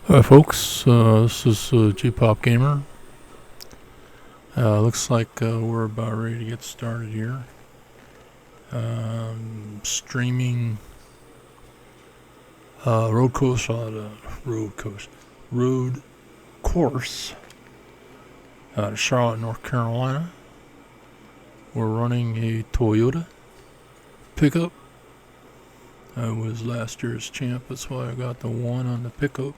Hi folks, this is G-Pop Gamer. Looks like we're about ready to get started here. Streaming road course out of Charlotte, North Carolina. We're running a Toyota pickup. I was last year's champ, that's why I got the one on the pickup.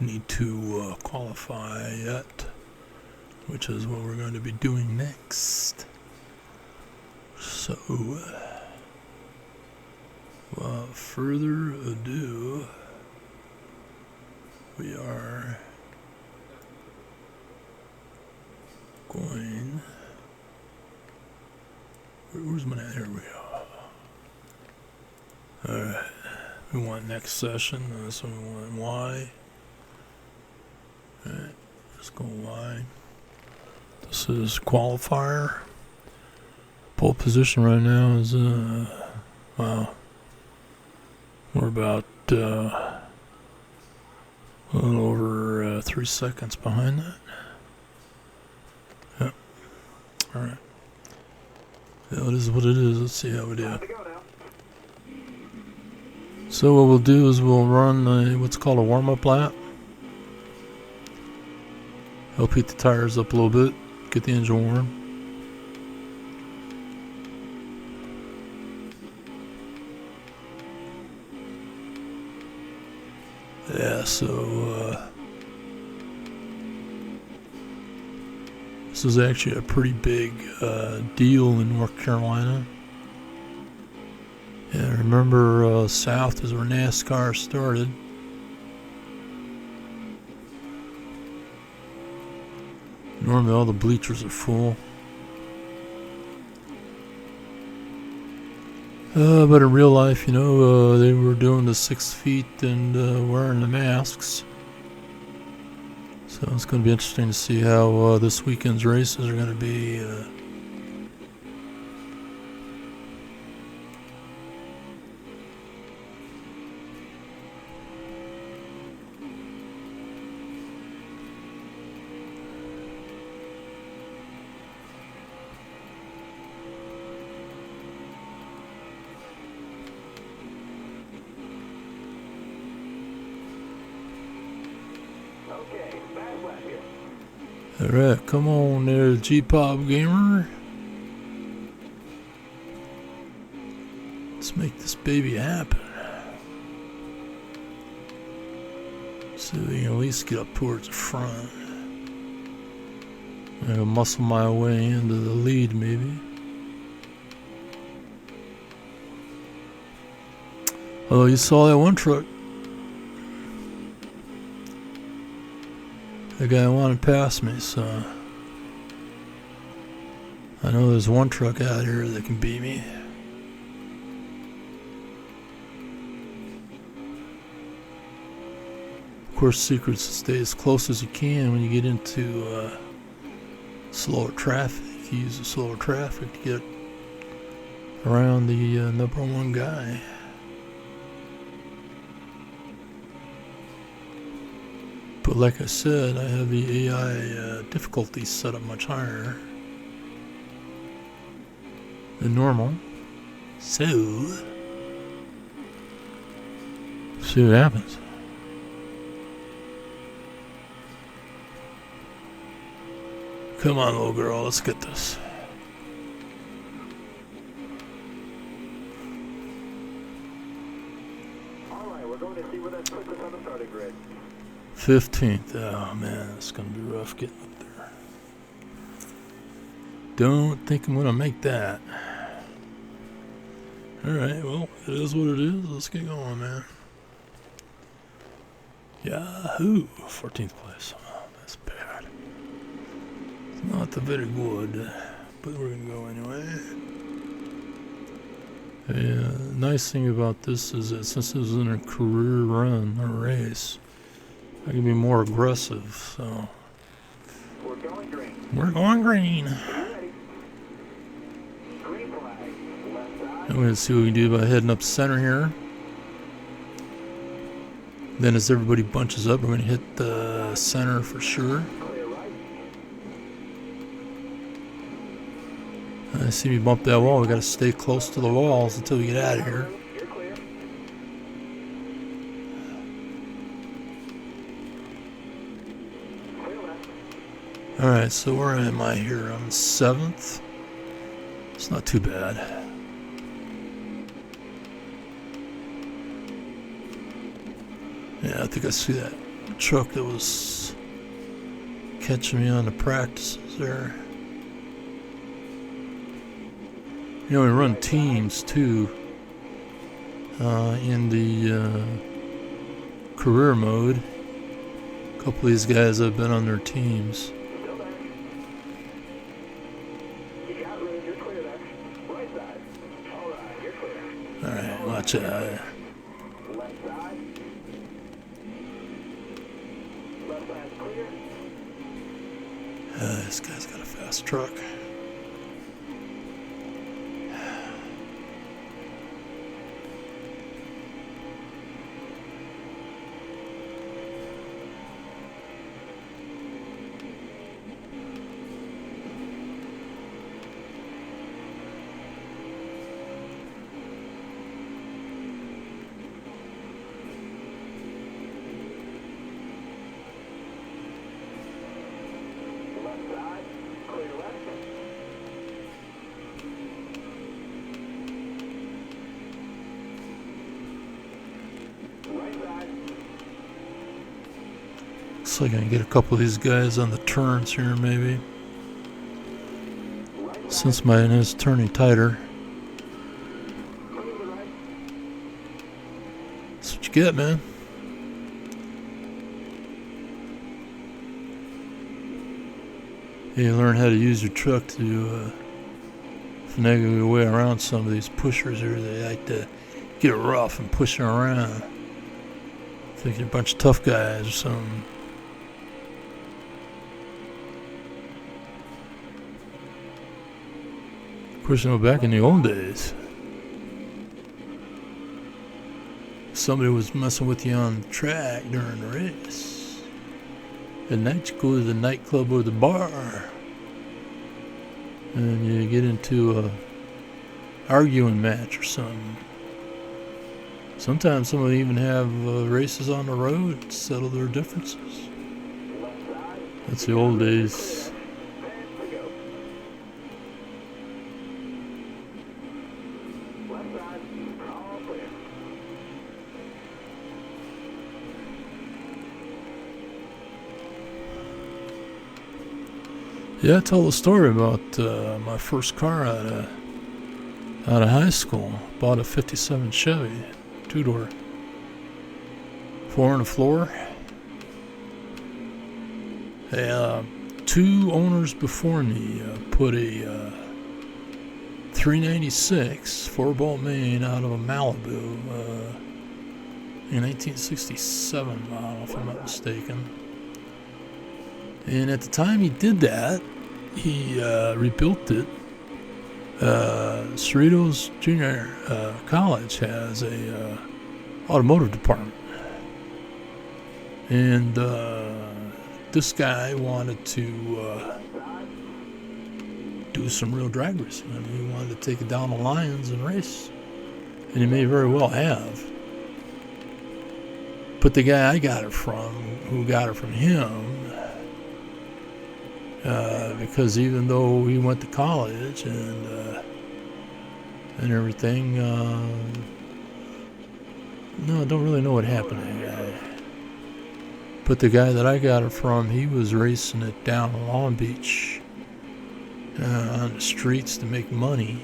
Need to qualify yet, which is what we're going to be doing next. So, without further ado, we are going. Where's my? There we go. Alright, we want next session, so we want Y. Alright, let's go Y. This is qualifier. Pole position right now is, wow. We're about a little over 3 seconds behind that. Yep. Alright. Yeah, it is what it is. Let's see how we do. So what we'll do is we'll run what's called a warm-up lap. Help heat the tires up a little bit, get the engine warm. Yeah, so this is actually a pretty big deal in North Carolina. Yeah, remember south is where NASCAR started. Normally all the bleachers are full. But in real life, you know, they were doing the 6 feet and wearing the masks. So it's going to be interesting to see how this weekend's races are going to be. Alright, come on there, G-Pop Gamer. Let's make this baby happen. So we can at least get up towards the front. I can muscle my way into the lead, maybe. Although you saw that one truck. The guy wanted past me, so I know there's one truck out here that can beat me. Of course, secret's to stay as close as you can when you get into slower traffic. You use the slower traffic to get around the number one guy. But like I said, I have the AI difficulty set up much higher than normal. So, see what happens. Come on, little girl, let's get this. Alright, we're going to see where that puts us on the starting grid. 15th. Oh man, it's gonna be rough getting up there. Don't think I'm gonna make that. Alright, well, it is what it is. Let's get going, man. Yahoo! 14th place. Oh, that's bad. It's not the very good, but we're gonna go anyway. The nice thing about this is that since this isn't a career run or race, I can be more aggressive, so Going green. We're going green. Are you ready? Green flag. Left side. I'm gonna see what we can do by heading up center here. Then as everybody bunches up, we're gonna hit the center for sure. Clear right. I see me bump that wall. We gotta stay close to the walls until we get out of here. You're clear. Clear left. Alright, so where am I here? I'm 7th. It's not too bad. Yeah, I think I see that truck that was catching me on the practices there. You know, we run teams too in the career mode. A couple of these guys have been on their teams. Still there. You got room. You're clear there. Right side. All right. You're clear. Alright, watch out. Left side. Left side's clear. This guy's got a fast truck. Left side. Clear left. Right side. Looks like I can get a couple of these guys on the turns here, maybe. Right side. Since mine is turning tighter. Clear to right. That's what you get, man. You learn how to use your truck to finagle your way around some of these pushers here. They like to get rough and push you around. Think you're a bunch of tough guys or something. Of course, you know, back in the old days, somebody was messing with you on the track during the race. At night, you go to the nightclub or the bar, and you get into a arguing match or something. Sometimes some of them even have races on the road to settle their differences. Left side. That's the old days. And to go. Left side. All clear. Yeah, I tell the story about my first car out of high school. Bought a '57 Chevy, 2-door, 4 on the floor. Two owners before me put a 396 4-bolt main out of a Malibu in 1967 model, if I'm not mistaken. And at the time he did that, he rebuilt it. Cerritos Junior College has a automotive department, and this guy wanted to do some real drag racing. I mean, he wanted to take it down the lines and race, and he may very well have. But the guy I got it from, who got it from him, because even though he went to college and everything, no, I don't really know what happened to that guy. But the guy that I got it from, he was racing it down in Long Beach on the streets to make money.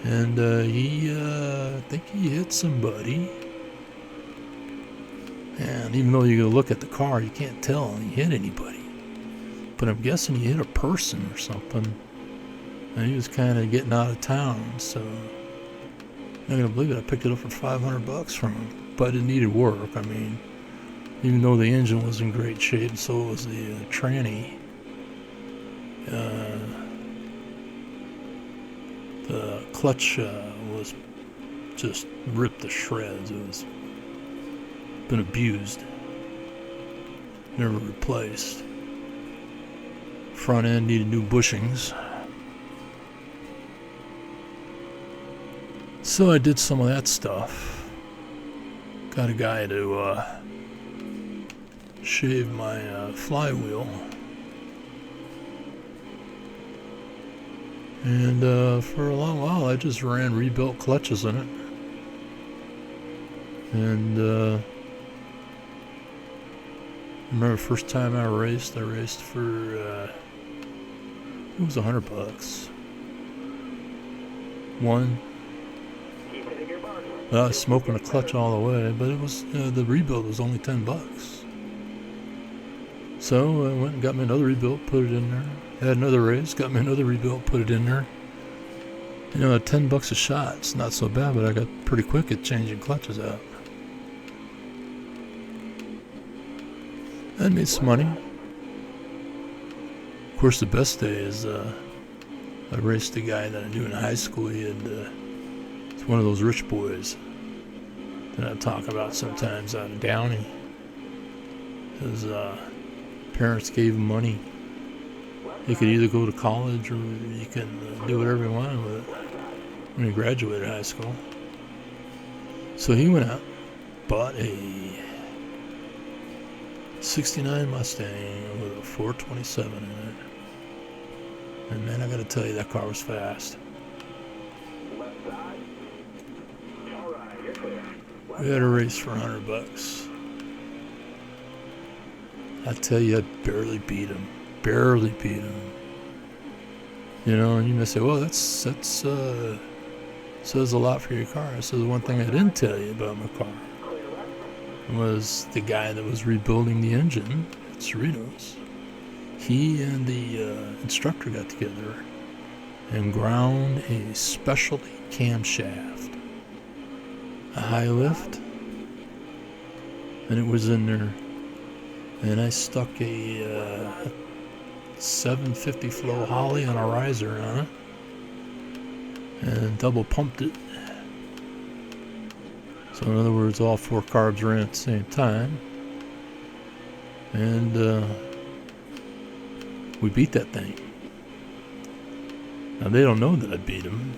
And I think he hit somebody. And even though you go look at the car, you can't tell he hit anybody. But I'm guessing he hit a person or something. And he was kind of getting out of town, so I'm not gonna believe it. I picked it up for $500 from him, but it needed work. I mean, even though the engine was in great shape, so was the tranny. The clutch was just ripped to shreds. It was been abused, never replaced. Front end needed new bushings. So I did some of that stuff. Got a guy to shave my flywheel. And for a long while I just ran rebuilt clutches in it. And I remember the first time I raced for it was $100. Won. I was smoking a clutch all the way, but it was the rebuild was only $10. So I went and got me another rebuild, put it in there. Had another race, got me another rebuild, put it in there. You know, at $10 a shot, it's not so bad, but I got pretty quick at changing clutches out. I made some money. Of course, the best day is I raced a guy that I knew in high school. He had it's one of those rich boys that I talk about sometimes out of Downey. His parents gave him money. He could either go to college or he can do whatever he wanted with it when he graduated high school. So he went out, bought a 69 Mustang with a 427 in it. And man, I gotta tell you, that car was fast. We had a race for $100. I tell you, I barely beat him. Barely beat him. You know, and you may say, well, that's says a lot for your car. I said, the one thing I didn't tell you about my car was the guy that was rebuilding the engine at Cerritos. He and the instructor got together and ground a specialty camshaft, a high lift, and it was in there. And I stuck a 750 flow Holly on a riser on it and double pumped it. So in other words, all four carbs ran at the same time. And we beat that thing. Now they don't know that I beat them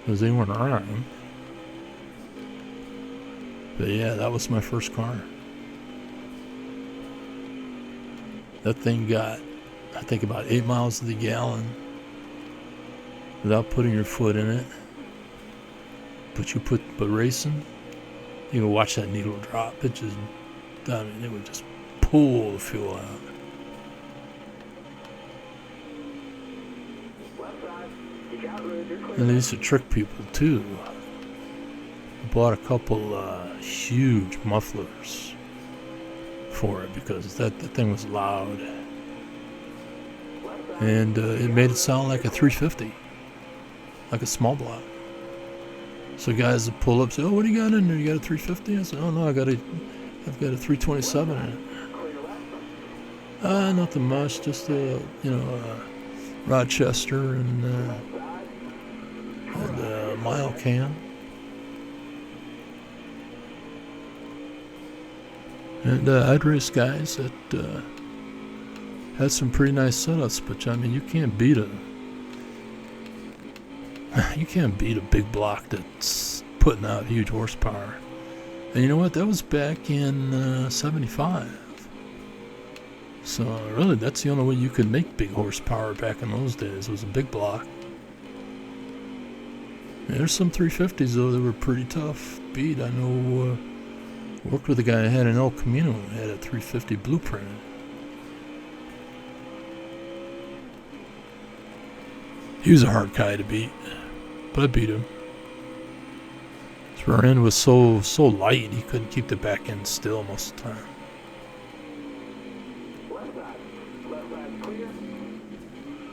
because they weren't around. But yeah, that was my first car. That thing got, I think, about 8 miles to the gallon without putting your foot in it. But racing, you can watch that needle drop. It just, I mean, it would just pull the fuel out. And they used to trick people too. I bought a couple huge mufflers for it because that thing was loud. And it made it sound like a 350, like a small block. So guys would pull up and say, oh, what do you got in there? You got a 350? I said, oh no, I've got a 327 in it. Nothing much, just a Rochester and a mile can. And I'd race guys that had some pretty nice setups, but I mean, you can't beat a big block that's putting out huge horsepower. And you know what? That was back in 75. So really, that's the only way you could make big horsepower back in those days, was a big block. There's some 350s though that were pretty tough beat. I know. Worked with a guy who had an El Camino, had a 350 blueprint. He was a hard guy to beat, but I beat him. His rear end was so light, he couldn't keep the back end still most of the time.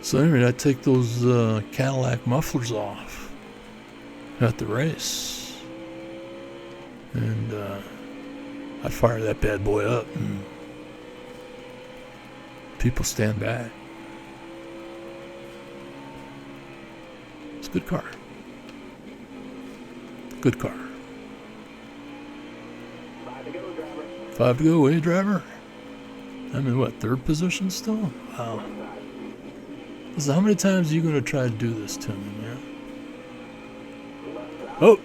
So anyway, I take those Cadillac mufflers off at the race, and I'd fire that bad boy up and people stand back. It's a good car. Good car. 5 to go, driver. 5 to go, eh, driver? I'm in what, 3rd position still? Wow. Listen, how many times are you going to try to do this to me, man? Oh!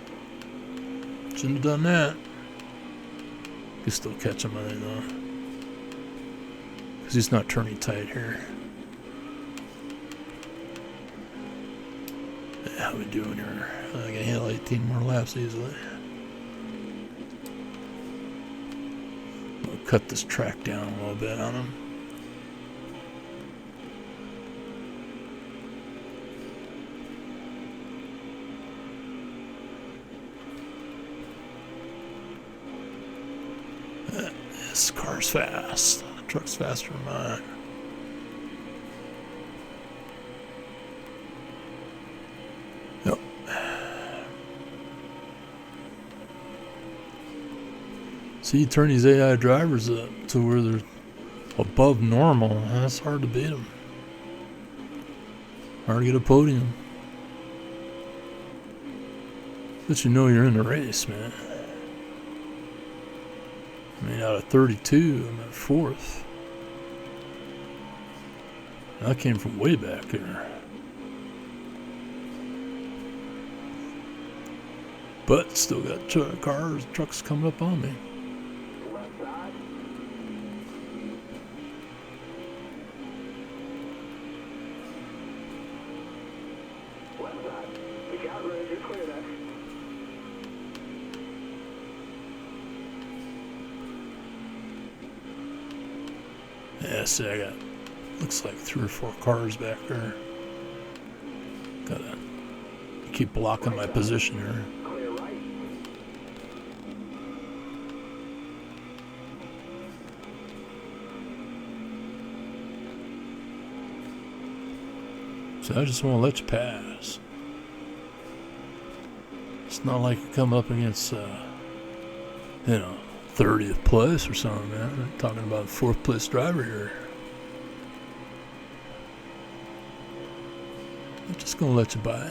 Shouldn't have done that. You can still catch him, I think, though. Because he's not turning tight here. How we doing here? I can handle 18 more laps easily. We'll cut this track down a little bit on him. This car's fast. The truck's faster than mine. Yep. See, you turn these AI drivers up to where they're above normal. That's hard to beat them. Hard to get a podium. But you know you're in the race, man. I mean, out of 32, I'm at 4th. I came from way back there. But still got trucks coming up on me. Left side. Left side. Look out, Rose. You're clear there. Yeah, see, I got, looks like 3 or 4 cars back there. Gotta keep blocking my position here. Clear right. So I just want to let you pass. It's not like you come up against, 30th place or something, man. I'm talking about 4th place driver here. I'm just gonna let you by.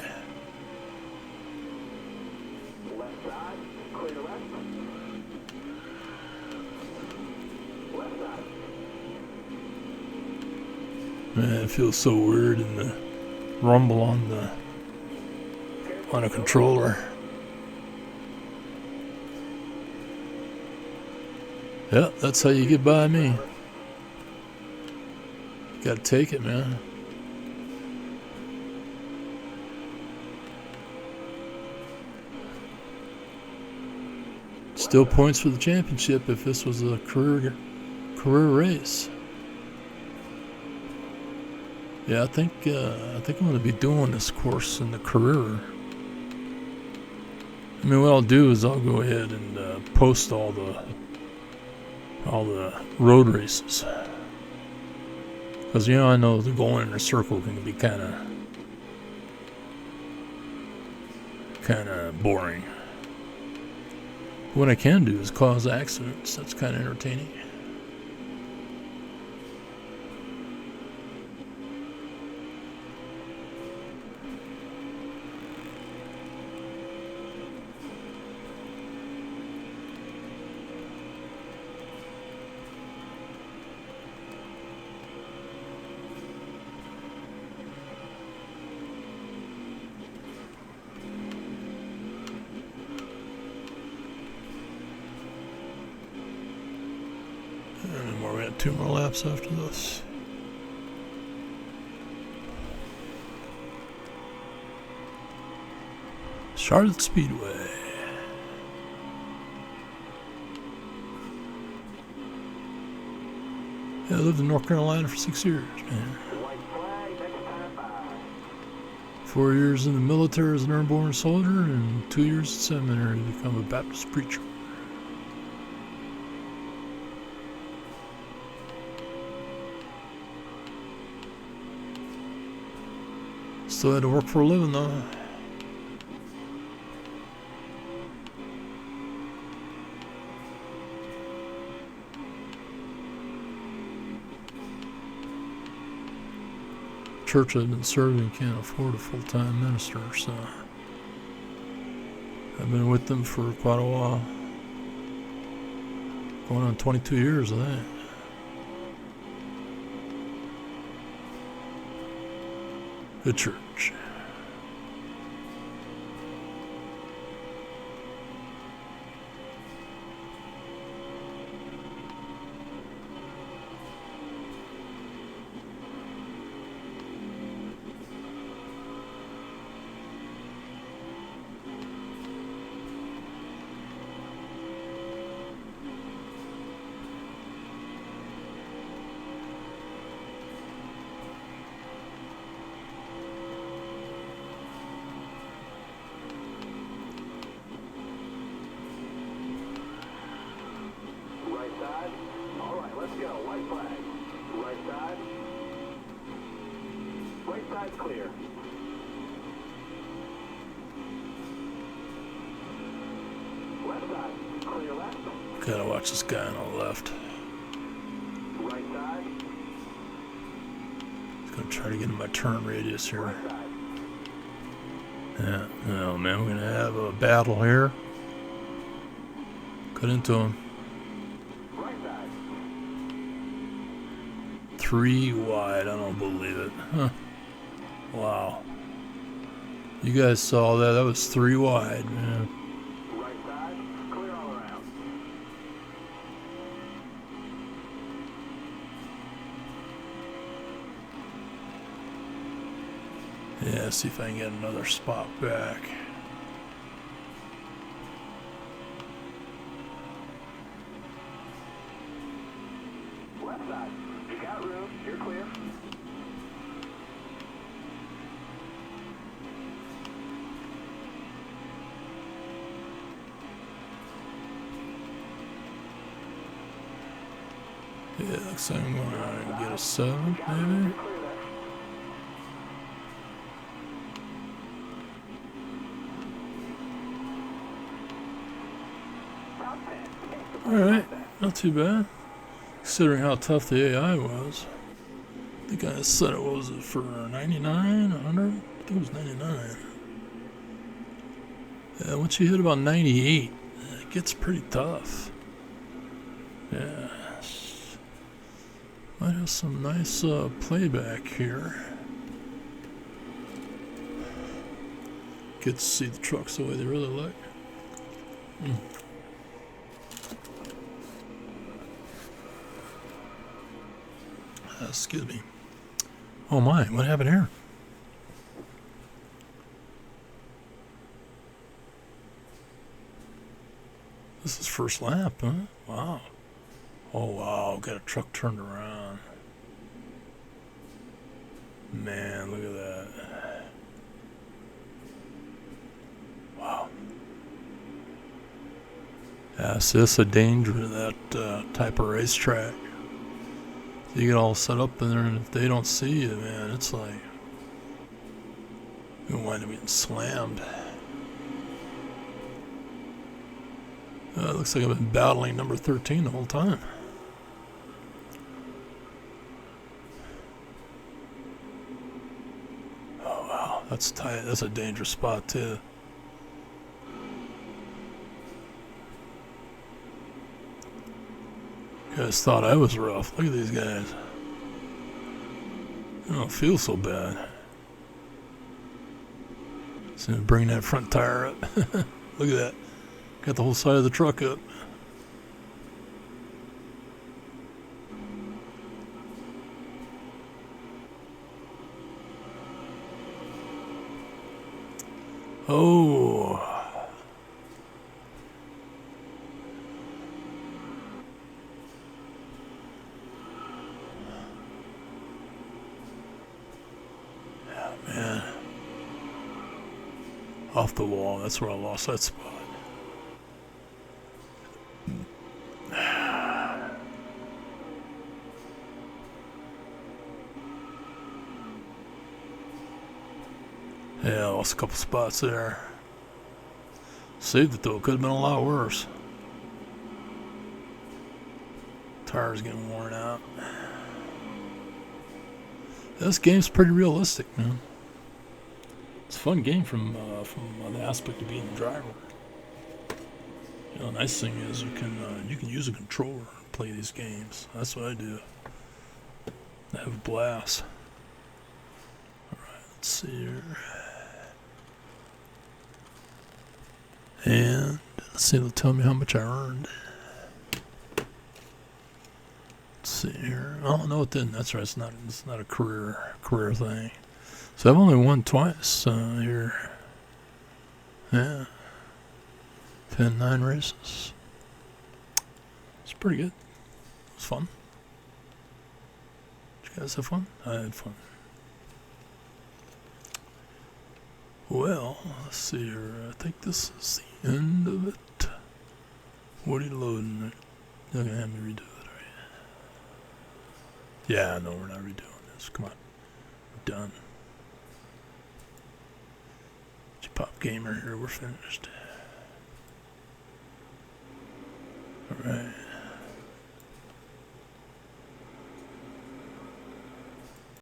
Left side. Clear left. Left side. Man, it feels so weird in the rumble on a controller. Yeah, that's how you get by me. You gotta take it, man. Still points for the championship if this was a career race. Yeah, I think I'm gonna be doing this course in the career. I mean, what I'll do is I'll go ahead and post all the road races, because I know the going in a circle can be kind of boring. What I can do is cause accidents. That's kind of entertaining. And we got 2 more laps after this. Charlotte Speedway. Yeah, I lived in North Carolina for 6 years, man. White flag. Next time 5. 4 years in the military as an airborne soldier, and 2 years at seminary to become a Baptist preacher. Still had to work for a living, though. church I've been serving can't afford a full-time minister, so I've been with them for quite a while. Going on 22 years of that. Good church. Right side. All right, let's go. White flag. Right side. Right side's clear. Left side. Clear left. Gotta watch this guy on the left. Right side. He's gonna try to get in my turn radius here. Right side. Yeah, oh man, we're gonna have a battle here. Cut into him. Right side. 3 wide, I don't believe it. Huh. Wow. You guys saw that, that was 3 wide, man. Right side. Clear all around. Yeah, see if I can get another spot back. Left side. You got room. You're clear. Yeah, looks like I'm gonna get a 7, Got room. maybe? You're clear there. Top 10. Alright, not too bad. Considering how tough the AI was. The guy said it was for 99, 100? I think it was 99. Yeah, once you hit about 98, it gets pretty tough. Yeah. Might have some nice playback here. Get to see the trucks the way they really look. Excuse me. Oh my, what happened here? This is first lap, huh? Wow. Oh wow, got a truck turned around. Man, look at that. Wow. Yeah, see, that's the danger of that type of racetrack. You get all set up in there, and if they don't see you, man, it's like you wind up getting slammed. It looks like I've been battling number 13 the whole time. Oh wow, that's tight. That's a dangerous spot too. You guys thought I was rough. Look at these guys. I don't feel so bad. So bring that front tire up. Look at that. Got the whole side of the truck up. Oh. Yeah, man. Off the wall. That's where I lost that spot. Yeah, I lost a couple spots there. Saved it though, it could have been a lot worse. Tires getting worn out. This game's pretty realistic, man. It's a fun game from the aspect of being the driver. You know, the nice thing is you can use a controller and play these games. That's what I do. I have a blast. All right, let's see here. And let's see, it'll tell me how much I earned. Let's see here. Oh no, it didn't. That's right. It's not a career thing. So I've only won twice here. Yeah. 9 races. It's pretty good. It was fun. Did you guys have fun? I had fun. Well, let's see here. I think this is the end of it. What are you loading? You're gonna have me redo it, are you? Yeah, no, we're not redoing this. Come on. We're done. Pop Gamer here, we're finished. Alright.